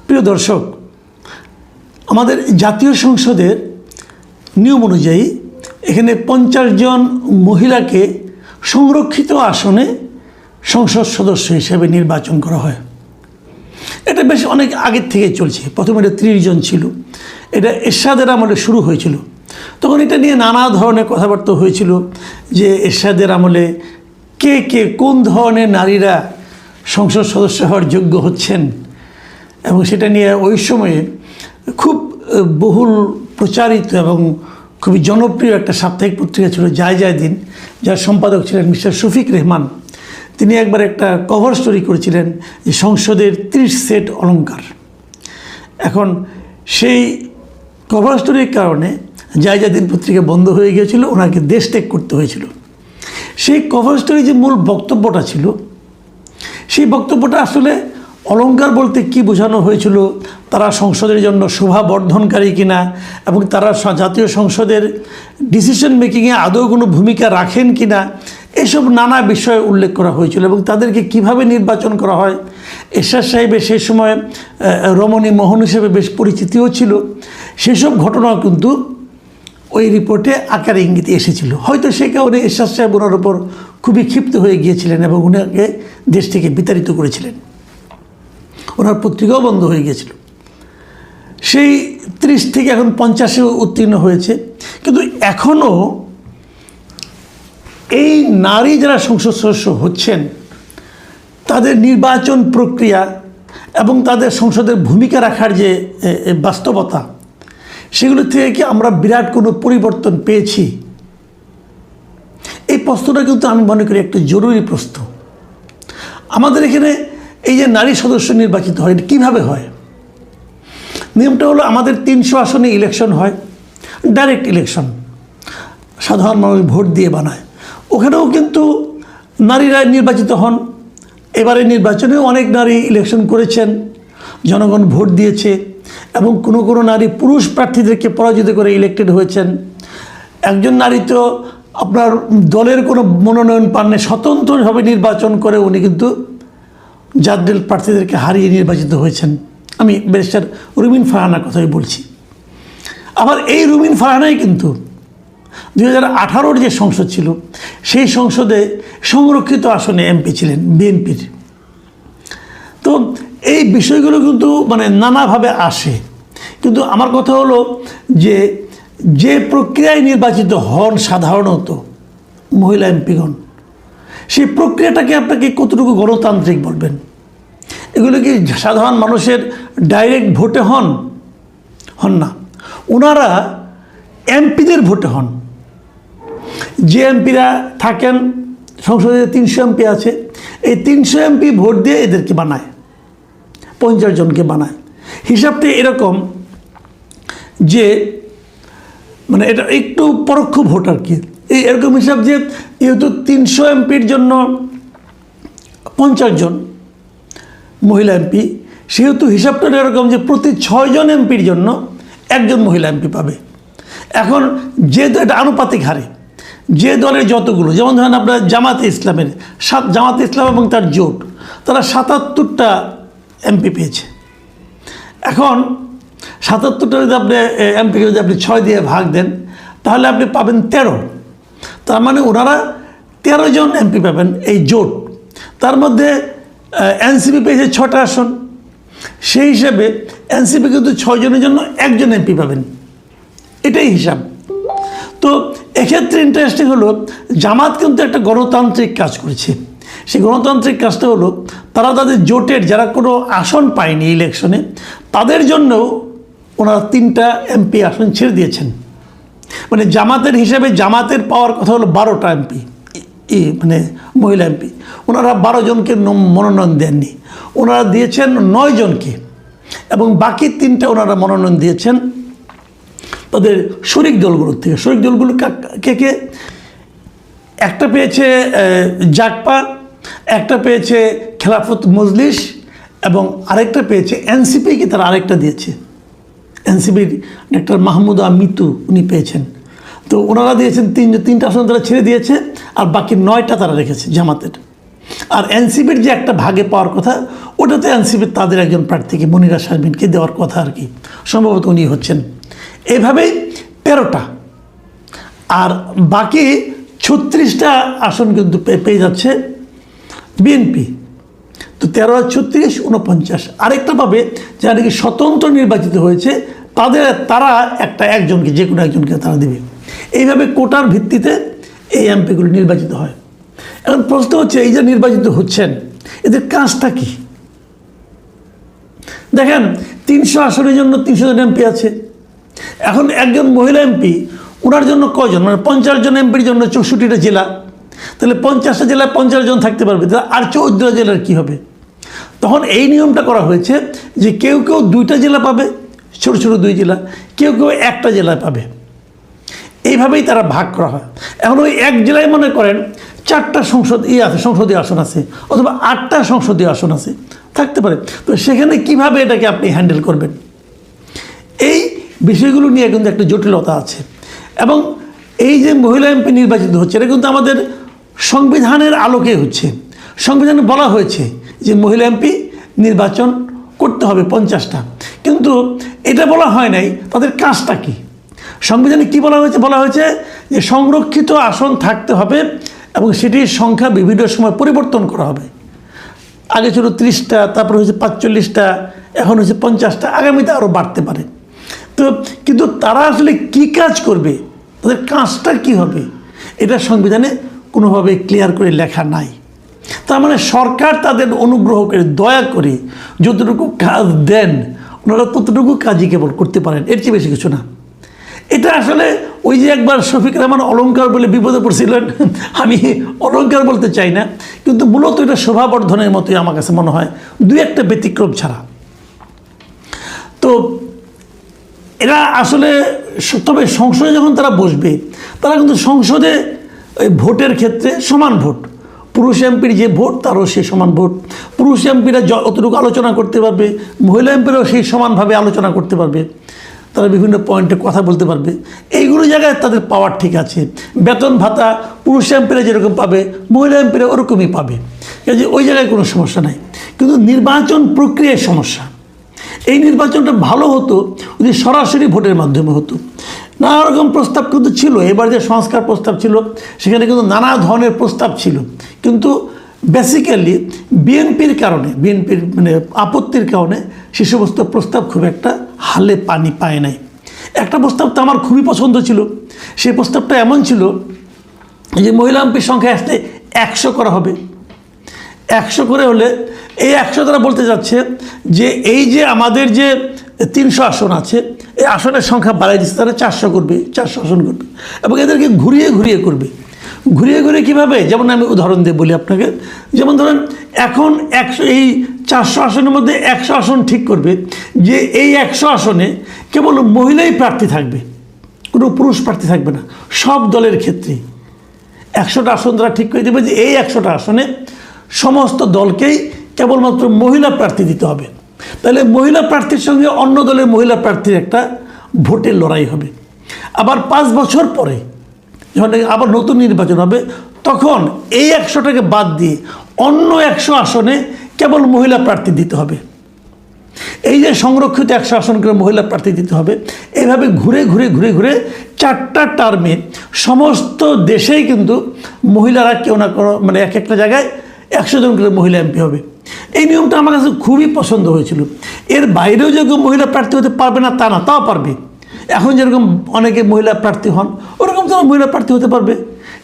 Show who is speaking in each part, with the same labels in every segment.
Speaker 1: প্রিয় দর্শক, আমাদের জাতীয় সংসদের নিয়ম অনুযায়ী এখানে 50 জন মহিলাকে সংরক্ষিত আসনে সংসদ সদস্য হিসেবে নির্বাচন করা হয়। এটা বেশ অনেক আগের থেকে চলছে। প্রথমে এটা 30 জন ছিল, এটা এরশাদের আমলে শুরু হয়েছিল। তখন এটা নিয়ে নানা ধরনের কথাবার্তা হয়েছিল যে এরশাদের আমলে কে কোন ধরনের নারীরা সংসদ সদস্য হওয়ার যোগ্য হচ্ছেন, এবং সেটা নিয়ে ওই সময়ে খুব বহুল প্রচারিত এবং খুবই জনপ্রিয় একটা সাপ্তাহিক পত্রিকা ছিল যায় দিন, যার সম্পাদক ছিলেন মিস্টার শফিক রেহমান। তিনি একবার একটা কভার স্টোরি করেছিলেন যে সংসদের 30 সেট অলংকার। এখন সেই কভার স্টোরির কারণে যায় দিন পত্রিকা বন্ধ হয়ে গিয়েছিল, ওনাকে দেশ ত্যাগ করতে হয়েছিল। সেই কভার স্টোরি যে মূল বক্তব্যটা ছিল, সেই বক্তব্যটা আসলে অলংকার বলতে কি বোঝানো হয়েছিল, তারা সংসদের জন্য শোভা বর্ধনকারী কিনা, এবং তারা জাতীয় সংসদের ডিসিশন মেকিংয়ে আদৌ কোনো ভূমিকা রাখেন কিনা, এসব নানা বিষয় উল্লেখ করা হয়েছিল। এবং তাদেরকে কিভাবে নির্বাচন করা হয়, এরশাদ সাহেবের সেই সময় রমণী মোহন হিসেবে বেশ পরিচিতিও ছিল। সেসব ঘটনাও কিন্তু ওই রিপোর্টে আকারে ইঙ্গিতে এসেছিল। হয়তো সে কারণে এরশাদ সাহেব ওনার ওপর খুবই ক্ষিপ্ত হয়ে গিয়েছিলেন এবং উনাকে দেশ থেকে বিতাড়িত করেছিলেন। ওনার পত্রিকাও বন্ধ হয়ে গিয়েছিল। সেই 30 থেকে এখন 50-এ উত্তীর্ণ হয়েছে। কিন্তু এখনও এই নারী যারা সংসদ সদস্য হচ্ছেন, তাদের নির্বাচন প্রক্রিয়া এবং তাদের সংসদের ভূমিকা রাখার যে বাস্তবতা, সেগুলো থেকে কি আমরা বিরাট কোনো পরিবর্তন পেয়েছি? এই প্রশ্নটা কিন্তু আমি মনে করি একটা জরুরি প্রশ্ন। আমাদের এখানে এই যে নারী সদস্য নির্বাচিত হয়, এটা কীভাবে হয়? নিয়মটা হলো আমাদের 300 আসনে ইলেকশন হয়, ডাইরেক্ট ইলেকশন, সাধারণ মানুষ ভোট দিয়ে বানায়। ওখানেও কিন্তু নারীরা নির্বাচিত হন। এবারে নির্বাচনেও অনেক নারী ইলেকশন করেছেন, জনগণ ভোট দিয়েছে, এবং কোনো নারী পুরুষ প্রার্থীদেরকে পরাজিত করে ইলেক্টেড হয়েছেন। একজন নারী তো আপনার দলের কোনো মনোনয়ন পাননি, স্বতন্ত্রভাবে নির্বাচন করে উনি কিন্তু জাতীয় প্রার্থীদেরকে হারিয়ে নির্বাচিত হয়েছেন। আমি ব্যারিস্টার রুমিন ফারহানার কথাই বলছি। আবার এই রুমিন ফারহানাই কিন্তু 2018-র যে সংসদ ছিল, সেই সংসদে সংরক্ষিত আসনে এমপি ছিলেন বিএনপির। তো এই বিষয়গুলো কিন্তু নানাভাবে আসে। কিন্তু আমার কথা হলো যে প্রক্রিয়ায় নির্বাচিত হন সাধারণত মহিলা এমপিগণ, সেই প্রক্রিয়াটাকে আপনাকে কতটুকু গণতান্ত্রিক বলবেন? এগুলো কি সাধারণ মানুষের ডাইরেক্ট ভোটে হন না, ওনারা এমপিদের ভোটে হন। যে এমপিরা থাকেন সংসদে, 300 এমপি আছে, এই 300 এমপি ভোট দিয়ে এদেরকে বানায়, 50 জনকে বানায়। হিসাবটা এরকম যে এটা একটু পরোক্ষ ভোট আর কি। এরকম হিসাব যে যেহেতু 300 এমপির জন্য 50 জন মহিলা এমপি, সেহেতু হিসাবটা এরকম যে প্রতি 6 জন এমপির জন্য 1 জন মহিলা এমপি পাবে। এখন যেহেতু এটা আনুপাতিক হারে, যে দলের যতগুলো, যেমন ধরেন আপনার জামাতে ইসলামের জামাতে ইসলাম এবং তার জোট, তারা 77টা এমপি পেয়েছে। এখন 77টা যদি আপনি এমপিকে যদি আপনি 6 দিয়ে ভাগ দেন, তাহলে আপনি পাবেন 13। তার মানে ওনারা 13 জন এমপি পাবেন এই জোট। তার মধ্যে এনসিপি পেয়েছে 6টা আসন, সেই হিসাবে এনসিপি কিন্তু 6 জনের জন্য 1 জন এমপি পাবেন, এটাই হিসাব। তো এক্ষেত্রে ইন্টারেস্টিং হলো, জামাত কিন্তু একটা গণতান্ত্রিক কাজ করেছে। সেই গণতান্ত্রিক কাজটা হলো, তারা তাদের জোটের যারা কোনো আসন পায়নি ইলেকশনে, তাদের জন্যও ওনারা 3টা এমপি আসন ছেড়ে দিয়েছেন। জামাতের হিসাবে জামাতের পাওয়ার কথা হলো 12টা এমপি, মহিলা এমপি। ওনারা 12 জনকে মনোনয়ন দেননি, ওনারা দিয়েছেন 9 জনকে, এবং বাকি 3টা ওনারা মনোনয়ন দিয়েছেন তাদের শরিক দলগুলোর থেকে। শরিক দলগুলো কে? একটা পেয়েছে জাকপা, একটা পেয়েছে খেলাফত মজলিস, এবং আরেকটা পেয়েছে এনসিপিকে তারা আরেকটা দিয়েছে। এনসিপির ডক্টর মাহমুদা মিতু উনি পেয়েছেন। তো ওনারা দিয়েছেন 3টা আসন তারা ছেড়ে দিয়েছে, আর বাকি 9টা তারা রেখেছে জামাতের। আর এনসিপির যে একটা ভাগে পাওয়ার কথা, ওটাতে এনসিপি তাদের একজন প্রার্থীকে মনিরা শারমিনকে দেওয়ার কথা আর কি, সম্ভবত উনি হচ্ছেন। এইভাবেই 13টা, আর বাকি 36টা আসন কিন্তু পেয়ে যাচ্ছে বিএনপি। তো 13 আর 36 49, আরেকটা পাবে যারা নাকি স্বতন্ত্র নির্বাচিত হয়েছে তারা একজনকে, যে কোনো একজনকে তারা দেবে। এইভাবে কোটার ভিত্তিতে এই এমপিগুলো নির্বাচিত হয়। এখন প্রশ্ন হচ্ছে, এই যে নির্বাচিত হচ্ছেন এদের কাজটা কি? দেখেন 300 আসনের জন্য 300 জন এমপি আছে। এখন একজন মহিলা এমপি, ওনার জন্য কয়জন, মানে 50 জন এমপির জন্য 64টা জেলা, তাহলে 50টা জেলায় 50 জন থাকতে পারবে, তাহলে আর 14 জেলার কী হবে? তখন এই নিয়মটা করা হয়েছে যে কেউ 2টা জেলা পাবে, ছোট ছোট 2 জেলা, কেউ 1টা জেলায় পাবে। এইভাবেই তারা ভাগ করা হয়। এখন ওই এক জেলায় মনে করেন 4টা সংসদীয় আসন আছে, অথবা 8টা সংসদীয় আসন আছে, থাকতে পারে। তো সেখানে কিভাবে এটাকে আপনি হ্যান্ডেল করবেন, এই বিষয়গুলো নিয়ে কিন্তু একটা জটিলতা আছে। এবং এই যে মহিলা এমপি নির্বাচিত হচ্ছে, এটা কিন্তু আমাদের সংবিধানের আলোকে হচ্ছে। সংবিধানে বলা হয়েছে যে মহিলা এমপি নির্বাচন করতে হবে 50টা, কিন্তু এটা বলা হয় নাই তাদের কাজটা কি। সংবিধানে কি বলা হয়েছে? বলা হয়েছে যে সংরক্ষিত আসন থাকতে হবে এবং সেটির সংখ্যা বিভিন্ন সময় পরিবর্তন করা হবে। আগে ছিল 30টা, তারপর হয়েছে 45টা, এখন হয়েছে 50টা, আগামীতে আরও বাড়তে পারে। তো কিন্তু তারা আসলে কি কাজ করবে, তাদের কাজটা কি হবে, এটা সংবিধানে কোনোভাবে ক্লিয়ার করে লেখা নাই। তার মানে সরকার তাদের অনুগ্রহ করে, দয়া করে যতটুকু কাজ দেন ওনারা ততটুকু কাজই কেবল করতে পারেন, এর চেয়ে বেশি কিছু না। এটা আসলে ওই যে একবার শফিক রহমান অলঙ্কার বলে বিপদে পড়ছিলেন, আমি অলঙ্কার বলতে চাই না, কিন্তু মূলত এটা শোভাবর্ধনের মতোই আমার কাছে মনে হয়, 2-1টা ব্যতিক্রম ছাড়া। তো এরা আসলে, তবে সংসদে যখন তারা বসবে, তারা কিন্তু সংসদে ওই ভোটের ক্ষেত্রে সমান ভোট, পুরুষ এমপির যে ভোট তারও সেই সমান ভোট, পুরুষ এমপিরা অতটুকু আলোচনা করতে পারবে, মহিলা এমপিরাও সেই সমানভাবে আলোচনা করতে পারবে, তারা বিভিন্ন পয়েন্টে কথা বলতে পারবে। এইগুলো জায়গায় তাদের পাওয়ার ঠিক আছে। বেতন ভাতা পুরুষ এমপিরা যেরকম পাবে, মহিলা এমপিরা ওরকমই পাবে, কাজে ওই জায়গায় কোনো সমস্যা নাই। কিন্তু নির্বাচন প্রক্রিয়ায় সমস্যা। এই নির্বাচনটা ভালো হতো যদি সরাসরি ভোটের মাধ্যমে হতো। নানা রকম প্রস্তাব কিন্তু ছিল, এবার যে সংস্কার প্রস্তাব ছিল সেখানে কিন্তু নানা ধরনের প্রস্তাব ছিল, কিন্তু বেসিক্যালি বিএনপির মানে আপত্তির কারণে সে সমস্ত প্রস্তাব খুব একটা হালে পানি পায় নাই। একটা প্রস্তাব তো আমার খুবই পছন্দ ছিল, সেই প্রস্তাবটা এমন ছিল যে মহিলা এমপির সংখ্যা আসতে 100 করা হবে। 100 করে হলে এই 100 তারা বলতে যাচ্ছে যে এই যে আমাদের যে 300 আসন আছে, এই আসনের সংখ্যা বাড়াই দিচ্ছে, তারা 400 করবে, 400 আসন করবে, এবং এদেরকে ঘুরিয়ে ঘুরিয়ে করবে। ঘুরিয়ে ঘুরিয়ে কীভাবে? যেমন আমি উদাহরণ দিয়ে বলি আপনাকে, যেমন ধরেন এখন 100, এই 400 আসনের মধ্যে 100 আসন ঠিক করবে যে এই 100 আসনে কেবল মহিলাই প্রার্থী থাকবে, কোনো পুরুষ প্রার্থী থাকবে না। সব দলের ক্ষেত্রেই 100টা আসন তারা ঠিক করে দেবে যে এই 100টা আসনে সমস্ত দলকেই কেবলমাত্র মহিলা প্রার্থী দিতে হবে। তাহলে মহিলা প্রার্থীর সঙ্গে অন্য দলের মহিলা প্রার্থীর একটা ভোটের লড়াই হবে। আবার 5 বছর পরে যখন আবার নতুন নির্বাচন হবে, তখন এই 100টাকে বাদ দিয়ে অন্য 100 আসনে কেবল মহিলা প্রার্থী দিতে হবে। এই যে সংরক্ষিত 100 আসন করে মহিলা প্রার্থী দিতে হবে, এইভাবে ঘুরে ঘুরে ঘুরে ঘুরে 4টা টার্মে সমস্ত দেশেই কিন্তু মহিলারা কেউ না কোনো, মানে একটা জায়গায় 100 জন করে মহিলা এমপি হবে। এই নিয়মটা আমার কাছে খুবই পছন্দ হয়েছিল। এর বাইরেও যে মহিলা প্রার্থী হতে পারবে না তা না, তাও পারবে। এখন যেরকম অনেকে মহিলা প্রার্থী হন, ওরকম তারা মহিলা প্রার্থী হতে পারবে,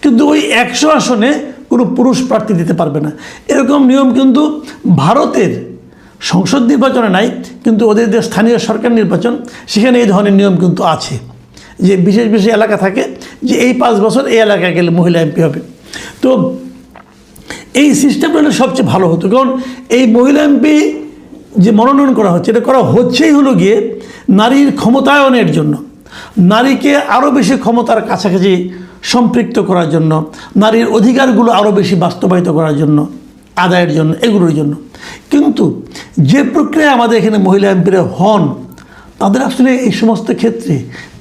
Speaker 1: কিন্তু ওই 100 আসনে কোনো পুরুষ প্রার্থী দিতে পারবে না। এরকম নিয়ম কিন্তু ভারতের সংসদ নির্বাচনে নাই, কিন্তু ওদের যে স্থানীয় সরকার নির্বাচন সেখানে এই ধরনের নিয়ম কিন্তু আছে, যে বিশেষ বিশেষ এলাকা থাকে যে এই 5 বছর এই এলাকায় গেলে মহিলা এমপি হবে। তো এই সিস্টেমটা হলে সবচেয়ে ভালো হতো, কারণ এই মহিলা এমপি যে মনোনয়ন করা হচ্ছে, এটা করা হচ্ছেই হলো গিয়ে নারীর ক্ষমতায়নের জন্য, নারীকে আরও বেশি ক্ষমতার কাছাকাছি সম্পৃক্ত করার জন্য, নারীর অধিকারগুলো আরও বেশি বাস্তবায়িত করার জন্য, আদায়ের জন্য, এগুলোর জন্য। কিন্তু যে প্রক্রিয়া আমাদের এখানে মহিলা এমপিরা হন, তাদের আসলে এই সমস্ত ক্ষেত্রে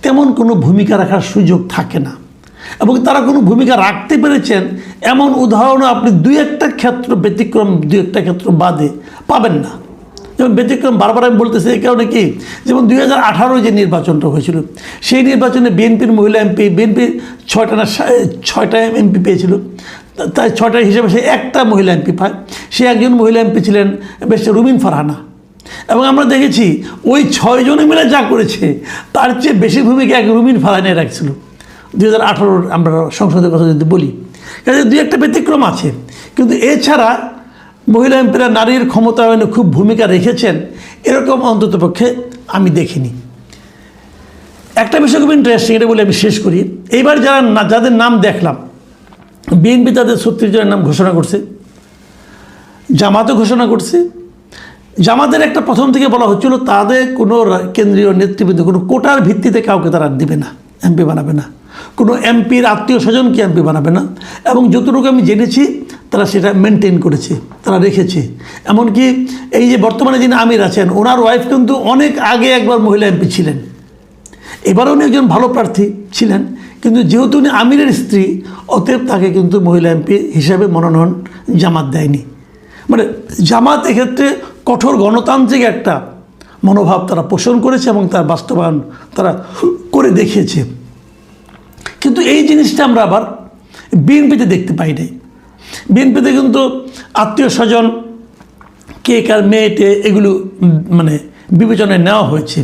Speaker 1: তেমন কোনো ভূমিকা রাখার সুযোগ থাকে না, এবং তারা কোনো ভূমিকা রাখতে পেরেছেন এমন উদাহরণও আপনি 2-1টা ক্ষেত্র ব্যতিক্রম, 2-1টা ক্ষেত্র বাদে পাবেন না। যেমন ব্যতিক্রম বারবার আমি বলতেছি এই কারণে কি, যেমন 2018 যে নির্বাচনটা হয়েছিল, সেই নির্বাচনে বিএনপির মহিলা এমপি, বিএনপি 6টা এমপি পেয়েছিল, তাই 6টার হিসেবে সে একটা মহিলা এমপি পায়। সে একজন মহিলা এমপি ছিলেন বেশ রুমিন ফারহানা। এবং আমরা দেখেছি ওই 6 জনে মিলে যা করেছে তার চেয়ে বেশি ভূমিকা এক রুমিন ফারহানায় রাখছিল 2018 আমরা সংসদের কথা যদি বলি। কাজে দুই একটা ব্যতিক্রম আছে, কিন্তু এছাড়া মহিলা এমপিরা নারীর ক্ষমতায়নে খুব ভূমিকা রেখেছেন এরকম অন্ততপক্ষে আমি দেখিনি। একটা বিষয় খুব ইন্টারেস্টিং, এটা বলে আমি শেষ করি। এইবার যাদের নাম দেখলাম, বিএনপি তাদের 36 জনের নাম ঘোষণা করছে, জামাতও ঘোষণা করছে। জামাতের একটা প্রথম থেকে বলা হচ্ছিল তাদের কোনো কেন্দ্রীয় নেতৃবৃন্দ কোনো কোটার ভিত্তিতে কাউকে তারা দেবে না, এমপি বানাবে না, কোনো এমপির আত্মীয় স্বজনকে এমপি বানাবে না। এবং যতটুকু আমি জেনেছি তারা সেটা মেনটেন করেছে, তারা রেখেছে। এমনকি এই যে বর্তমানে যিনি আমির আছেন, ওনার ওয়াইফ কিন্তু অনেক আগে একবার মহিলা এমপি ছিলেন, এবারও উনি একজন ভালো প্রার্থী ছিলেন, কিন্তু যেহেতু উনি আমিরের স্ত্রী, অতএব তাকে কিন্তু মহিলা এমপি হিসাবে মনোনয়ন জামাত দেয়নি। মানে জামাত এক্ষেত্রে কঠোর গণতান্ত্রিক একটা মনোভাব তারা পোষণ করেছে এবং তার বাস্তবায়ন তারা করে দেখিয়েছে। কিন্তু এই জিনিসটা আমরা আবার বিএনপিতে দেখতে পাই নাই। বিএনপিতে কিন্তু আত্মীয় স্বজন, কে কার মেয়েটে, এগুলো মানে বিবেচনায় নেওয়া হয়েছে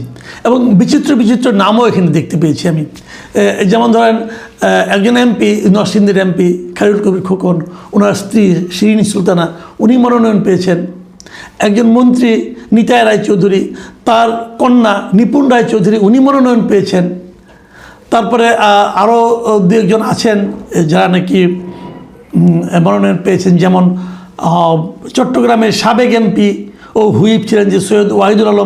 Speaker 1: এবং বিচিত্র বিচিত্র নামও এখানে দেখতে পেয়েছি আমি। যেমন ধরেন একজন এমপি, নরসিংদীর এমপি খায়রুল কবির খোকন, ওনার স্ত্রী শিরিন সুলতানা, উনি মনোনয়ন পেয়েছেন। একজন মন্ত্রী নিতাই রায়চৌধুরী, তার কন্যা নিপুণ রায়চৌধুরী, উনি মনোনয়ন পেয়েছেন। তারপরে আরও দু একজন আছেন যারা নাকি মনোনয়ন পেয়েছেন, যেমন চট্টগ্রামের সাবেক এমপি ও হুইপ ছিলেন যে সৈয়দ ওয়াহিদুল আলম,